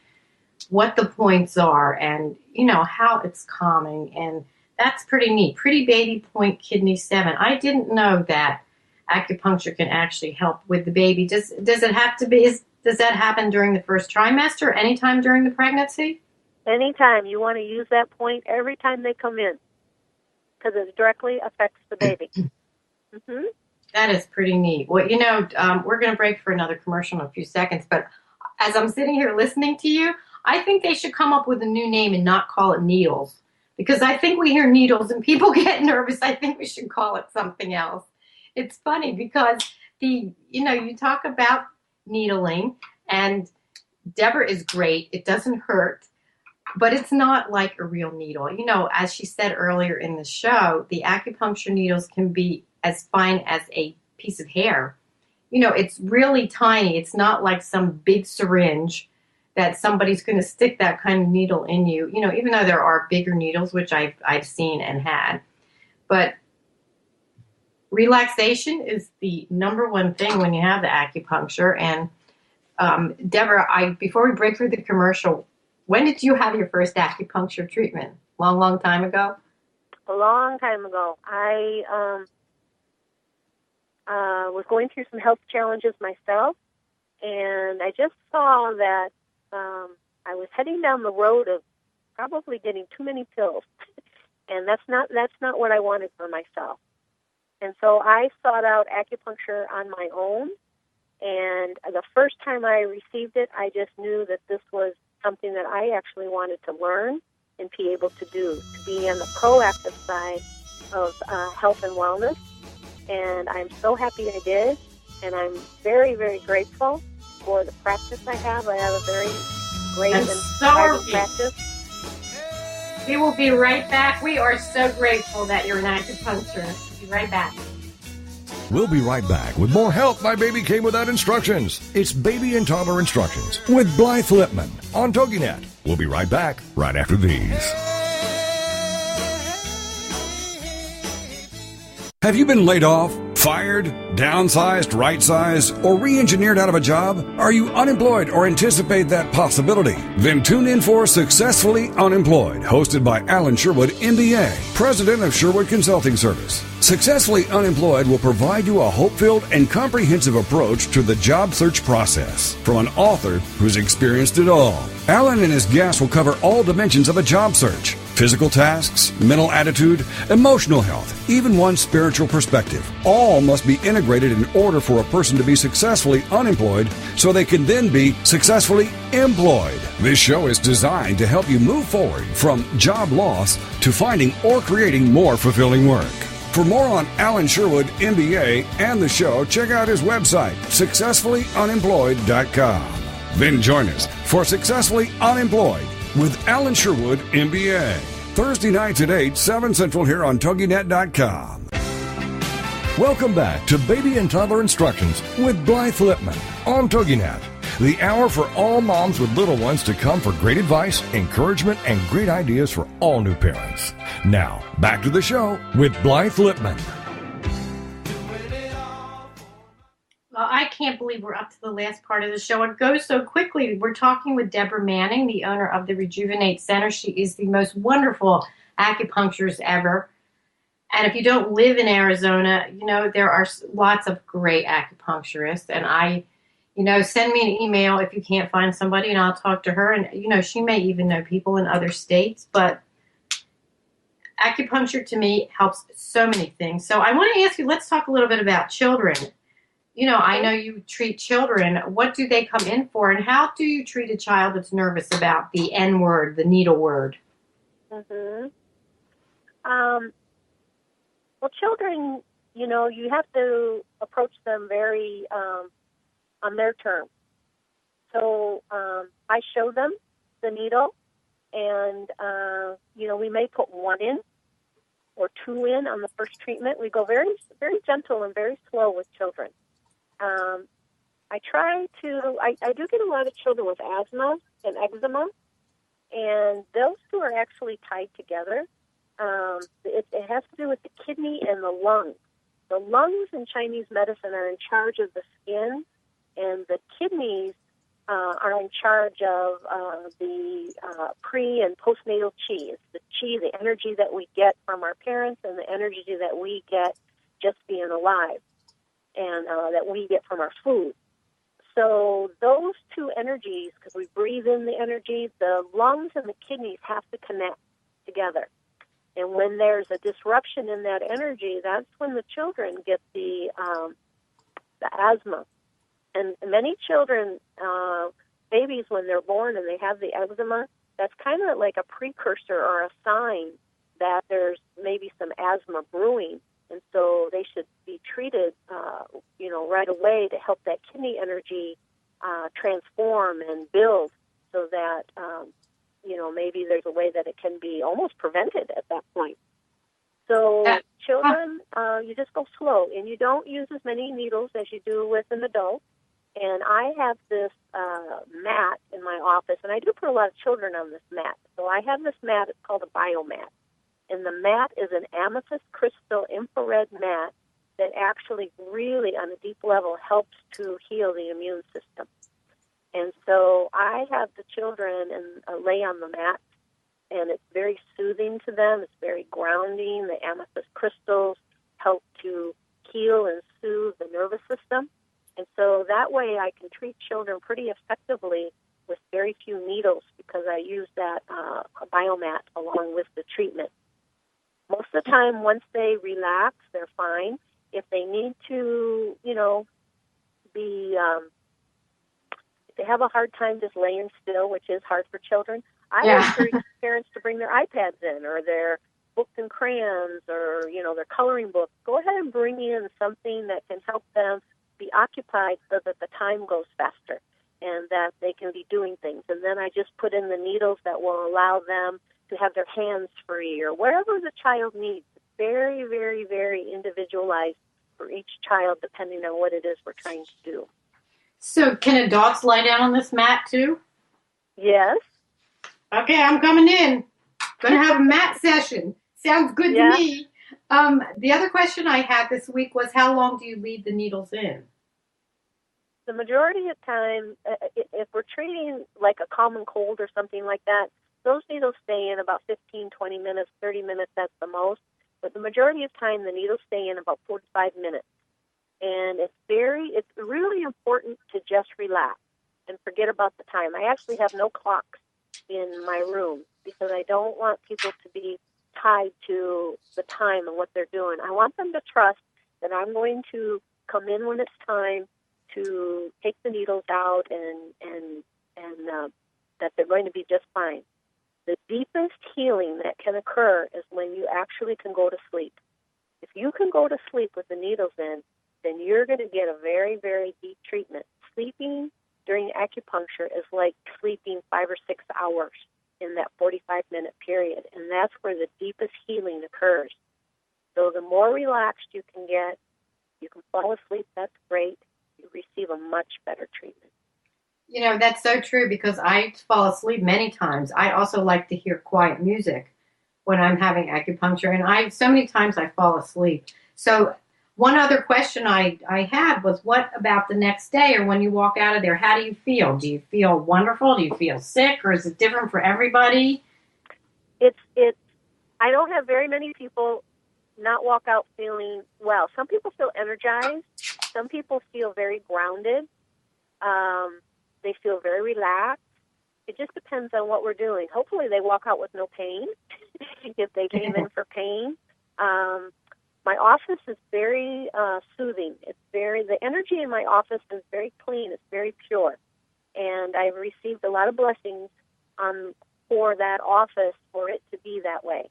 what the points are and how it's calming, and that's pretty neat. Pretty Baby Point Kidney 7. I didn't know that acupuncture can actually help with the baby. Does it have to be? Does that happen during the first trimester or anytime during the pregnancy? Anytime. You want to use that point every time they come in because it directly affects the baby. Mm-hmm. That is pretty neat. Well, we're going to break for another commercial in a few seconds, but as I'm sitting here listening to you, I think they should come up with a new name and not call it needles, because I think we hear needles and people get nervous. I think we should call it something else. It's funny because you talk about needling, and Debra is great. It doesn't hurt, but it's not like a real needle. As she said earlier in the show, the acupuncture needles can be as fine as a piece of hair. It's really tiny. It's not like some big syringe that somebody's going to stick that kind of needle in you. Even though there are bigger needles, which I've seen and had. But relaxation is the number one thing when you have the acupuncture. And Debra, before we break for the commercial, when did you have your first acupuncture treatment? Long time ago? A long time ago. I was going through some health challenges myself, and I just saw that I was heading down the road of probably getting too many pills, and that's not what I wanted for myself. And so I sought out acupuncture on my own, and the first time I received it, I just knew that this was something that I actually wanted to learn and be able to do, to be on the proactive side of health and wellness. And I'm so happy I did, and I'm very, very grateful for the practice I have. I have a very great and private practice. We will be right back. We are so grateful that you're an acupuncturist. We'll be right back. We'll be right back with more Help My Baby Came Without Instructions. It's Baby and Toddler Instructions with Blythe Lipman on TogiNet. We'll be right back right after these. Have you been laid off, fired, downsized, right-sized, or re-engineered out of a job? Are you unemployed or anticipate that possibility? Then tune in for Successfully Unemployed, hosted by Alan Sherwood, MBA, president of Sherwood Consulting Service. Successfully Unemployed will provide you a hope-filled and comprehensive approach to the job search process from an author who's experienced it all. Alan and his guests will cover all dimensions of a job search: physical tasks, mental attitude, emotional health, even one's spiritual perspective. All must be integrated in order for a person to be successfully unemployed so they can then be successfully employed. This show is designed to help you move forward from job loss to finding or creating more fulfilling work. For more on Alan Sherwood, MBA, and the show, check out his website, successfullyunemployed.com. Then join us for Successfully Unemployed with Alan Sherwood, MBA. Thursday nights at 8, 7 Central here on TogiNet.com. Welcome back to Baby and Toddler Instructions with Blythe Lipman on TogiNet. The hour for all moms with little ones to come for great advice, encouragement, and great ideas for all new parents. Now, back to the show with Blythe Lipman. Well, I can't believe we're up to the last part of the show. It goes so quickly. We're talking with Debra Manning, the owner of the Rejuvenate Center. She is the most wonderful acupuncturist ever. And if you don't live in Arizona, there are lots of great acupuncturists. And send me an email if you can't find somebody, and I'll talk to her. And, she may even know people in other states. But acupuncture, to me, helps so many things. So I want to ask you, let's talk a little bit about children. I know you treat children. What do they come in for? And how do you treat a child that's nervous about the N word, the needle word? Mm-hmm. Well, children, you have to approach them very on their terms. So I show them the needle, and, we may put 1 in or 2 in on the first treatment. We go very, very gentle and very slow with children. I do get a lot of children with asthma and eczema, and those two are actually tied together. It has to do with the kidney and the lungs. The lungs in Chinese medicine are in charge of the skin, and the kidneys are in charge of the pre- and postnatal qi. It's the qi, the energy that we get from our parents, and the energy that we get just being alive, and that we get from our food. So those two energies, because we breathe in the energy, the lungs and the kidneys have to connect together. And when there's a disruption in that energy, that's when the children get the asthma. And many children, babies, when they're born and they have the eczema, that's kind of like a precursor or a sign that there's maybe some asthma brewing. And so they should be treated, right away to help that kidney energy transform and build, so that, maybe there's a way that it can be almost prevented at that point. So children, you just go slow, and you don't use as many needles as you do with an adult. And I have this mat in my office, and I do put a lot of children on this mat. So I have this mat. It's called a biomat. And the mat is an amethyst crystal infrared mat that actually really, on a deep level, helps to heal the immune system. And so I have the children lay on the mat, and it's very soothing to them. It's very grounding. The amethyst crystals help to heal and soothe the nervous system. And so that way I can treat children pretty effectively with very few needles, because I use that biomat along with the treatment. Most of the time, once they relax, they're fine. If they need to, if they have a hard time just laying still, which is hard for children, I encourage parents to bring their iPads in, or their books and crayons, or, their coloring books. Go ahead and bring in something that can help them be occupied so that the time goes faster and that they can be doing things. And then I just put in the needles that will allow them to have their hands free, or whatever the child needs. It's very, very, very individualized for each child, depending on what it is we're trying to do. So can adults lie down on this mat too? Yes. Okay, I'm coming in. Going to have a mat session. Sounds good to me. The other question I had this week was, how long do you leave the needles in? The majority of time, if we're treating like a common cold or something like that, those needles stay in about 15, 20 minutes, 30 minutes, that's the most. But the majority of time, the needles stay in about 45 minutes. And it's really important to just relax and forget about the time. I actually have no clocks in my room, because I don't want people to be tied to the time and what they're doing. I want them to trust that I'm going to come in when it's time to take the needles out, and that they're going to be just fine. The deepest healing that can occur is when you actually can go to sleep. If you can go to sleep with the needles in, then you're going to get a very, very deep treatment. Sleeping during acupuncture is like sleeping 5 or 6 hours in that 45-minute period, and that's where the deepest healing occurs. So the more relaxed you can get, you can fall asleep, that's great. You receive a much better treatment. That's so true, because I fall asleep many times. I also like to hear quiet music when I'm having acupuncture, and so many times I fall asleep. So one other question I had was, what about the next day or when you walk out of there? How do you feel? Do you feel wonderful? Do you feel sick, or is it different for everybody? It's I don't have very many people not walk out feeling well. Some people feel energized. Some people feel very grounded. They feel very relaxed. It just depends on what we're doing. Hopefully they walk out with no pain if they came in for pain. My office is very soothing. The energy in my office is very clean. It's very pure. And I've received a lot of blessings for that office, for it to be that way.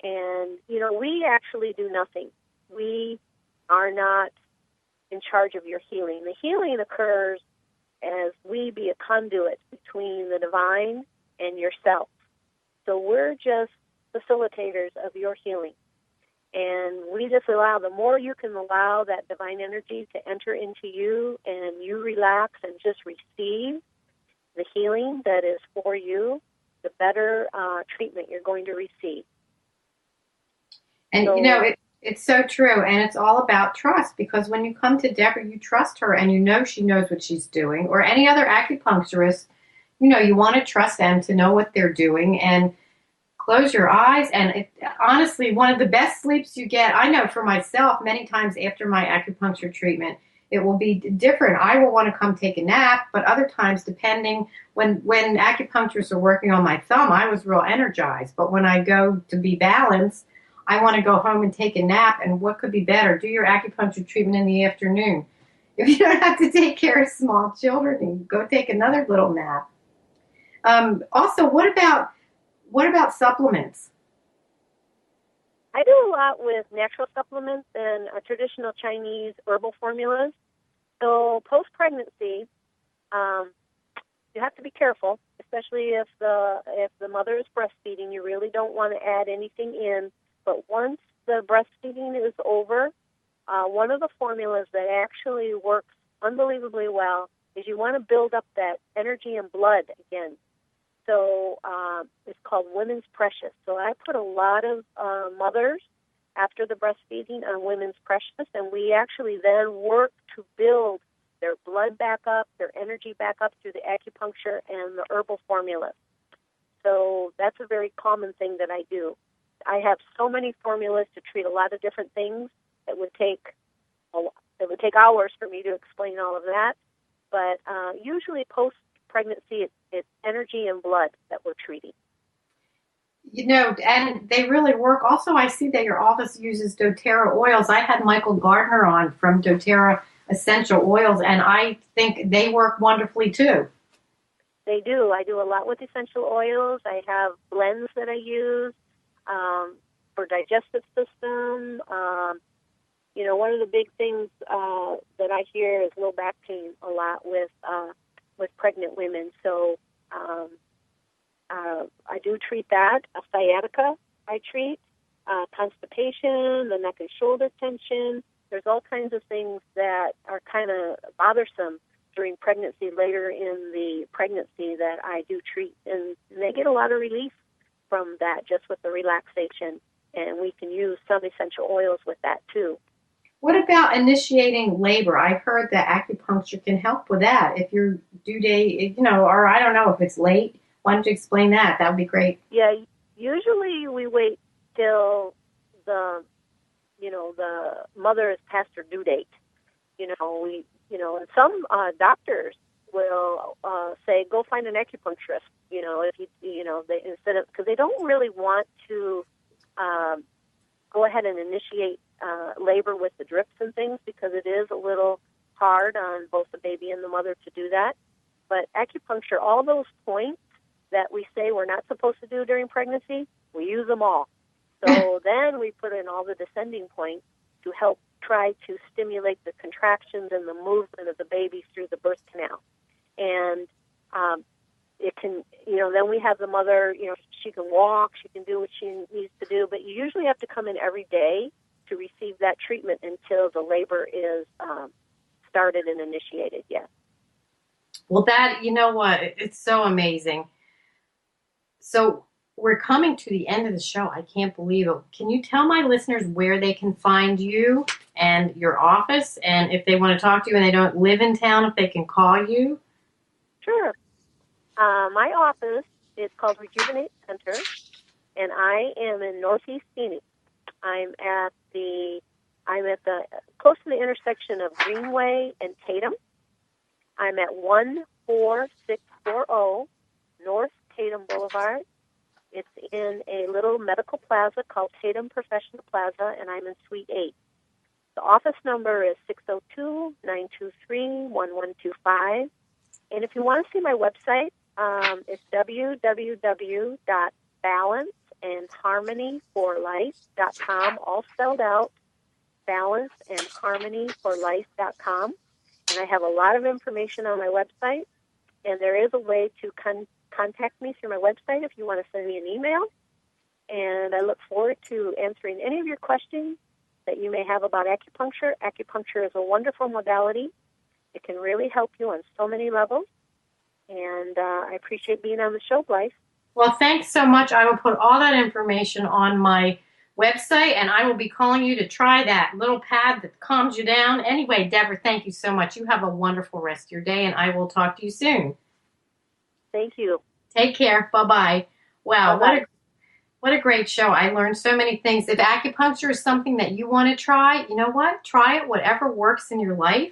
And, we actually do nothing. We are not in charge of your healing. The healing occurs as we be a conduit between the divine and yourself. So we're just facilitators of your healing. And we just the more you can allow that divine energy to enter into you and you relax and just receive the healing that is for you, the better treatment you're going to receive. And, it's so true. And it's all about trust, because when you come to Debra, you trust her and she knows what she's doing, or any other acupuncturist, you want to trust them to know what they're doing, and close your eyes. And honestly, one of the best sleeps you get, I know for myself, many times after my acupuncture treatment, it will be different. I will want to come take a nap, but other times, depending, when acupuncturists are working on my thumb, I was real energized. But when I go to be balanced, I want to go home and take a nap. And what could be better? Do your acupuncture treatment in the afternoon. If you don't have to take care of small children, you go take another little nap. Also, what about supplements? I do a lot with natural supplements and traditional Chinese herbal formulas. So post-pregnancy, you have to be careful, especially if the mother is breastfeeding. You really don't want to add anything in. But once the breastfeeding is over, one of the formulas that actually works unbelievably well is you want to build up that energy and blood again. So it's called Women's Precious. So I put a lot of mothers after the breastfeeding on Women's Precious, and we actually then work to build their blood back up, their energy back up through the acupuncture and the herbal formulas. So that's a very common thing that I do. I have so many formulas to treat a lot of different things. It would take hours for me to explain all of that. But usually post-pregnancy, it's energy and blood that we're treating. And they really work. Also, I see that your office uses doTERRA oils. I had Michael Gardner on from doTERRA Essential Oils, and I think they work wonderfully too. They do. I do a lot with essential oils. I have blends that I use for digestive system. One of the big things that I hear is low back pain a lot with pregnant women. So I do treat that. A sciatica I treat, constipation, the neck and shoulder tension. There's all kinds of things that are kind of bothersome during pregnancy, later in the pregnancy, that I do treat. And they get a lot of relief from that just with the relaxation. And we can use some essential oils with that too. What about initiating labor? I've heard that acupuncture can help with that. If your due date, or I don't know if it's late, why don't you explain that? That would be great. Yeah, usually we wait till the mother is past her due date. And some doctors will say, go find an acupuncturist. They, instead of, because they don't really want to go ahead and initiate labor with the drips and things, because it is a little hard on both the baby and the mother to do that. But acupuncture, all those points that we say we're not supposed to do during pregnancy, we use them all. So then we put in all the descending points to help try to stimulate the contractions and the movement of the baby through the birth canal. And it can, then we have the mother, she can walk, she can do what she needs to do, but you usually have to come in every day to receive that treatment until the labor is started and initiated, yes. Well, that, it's so amazing. So we're coming to the end of the show. I can't believe it. Can you tell my listeners where they can find you and your office, and if they want to talk to you and they don't live in town, if they can call you? Sure. My office is called Rejuvenate Center, and I am in Northeast Phoenix. I'm at the close to the intersection of Greenway and Tatum. I'm at 14640 North Tatum Boulevard. It's in a little medical plaza called Tatum Professional Plaza, and I'm in Suite 8. The office number is 602-923-1125. And if you want to see my website, it's www.balanceandharmonyforlife.com, all spelled out, balanceandharmonyforlife.com. And I have a lot of information on my website, and there is a way to contact me through my website if you want to send me an email. And I look forward to answering any of your questions that you may have about acupuncture. Acupuncture is a wonderful modality. It can really help you on so many levels. And I appreciate being on the show, Blythe. Well, thanks so much. I will put all that information on my website, and I will be calling you to try that little pad that calms you down. Anyway, Debra, thank you so much. You have a wonderful rest of your day, and I will talk to you soon. Thank you. Take care. Bye-bye. Wow, Bye-bye. What a great show. I learned so many things. If acupuncture is something that you want to try, you know what? Try it, whatever works in your life.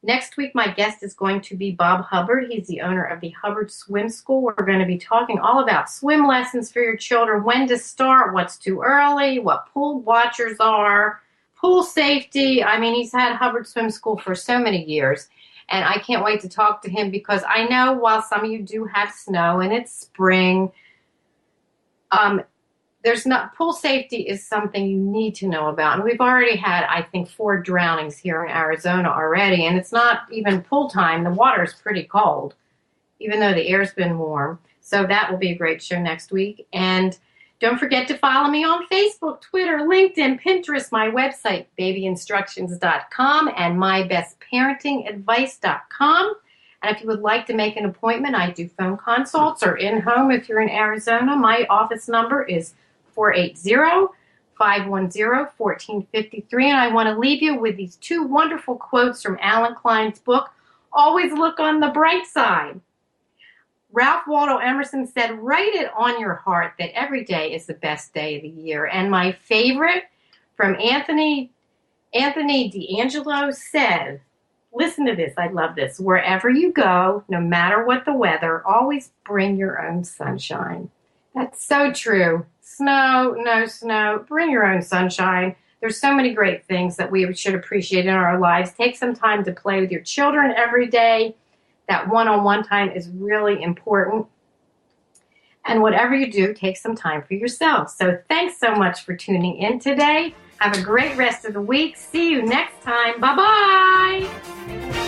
Next week, my guest is going to be Bob Hubbard. He's the owner of the Hubbard Swim School. We're going to be talking all about swim lessons for your children, when to start, what's too early, what pool watchers are, pool safety. I mean, he's had Hubbard Swim School for so many years, and I can't wait to talk to him because I know while some of you do have snow and it's spring, pool safety is something you need to know about. And we've already had, I think, 4 drownings here in Arizona already. And it's not even pool time. The water is pretty cold, even though the air's been warm. So that will be a great show next week. And don't forget to follow me on Facebook, Twitter, LinkedIn, Pinterest, my website, babyinstructions.com, and mybestparentingadvice.com. And if you would like to make an appointment, I do phone consults or in-home if you're in Arizona. My office number is 480-510-1453. And I want to leave you with these 2 wonderful quotes from Alan Klein's book, Always Look on the Bright Side. Ralph Waldo Emerson said, write it on your heart that every day is the best day of the year. And my favorite from Anthony D'Angelo said, listen to this, I love this, wherever you go, no matter what the weather, always bring your own sunshine. That's so true. Snow, no snow, bring your own sunshine. There's so many great things that we should appreciate in our lives. Take some time to play with your children every day. That one-on-one time is really important. And whatever you do, take some time for yourself. So thanks so much for tuning in today. Have a great rest of the week. See you next time. Bye-bye.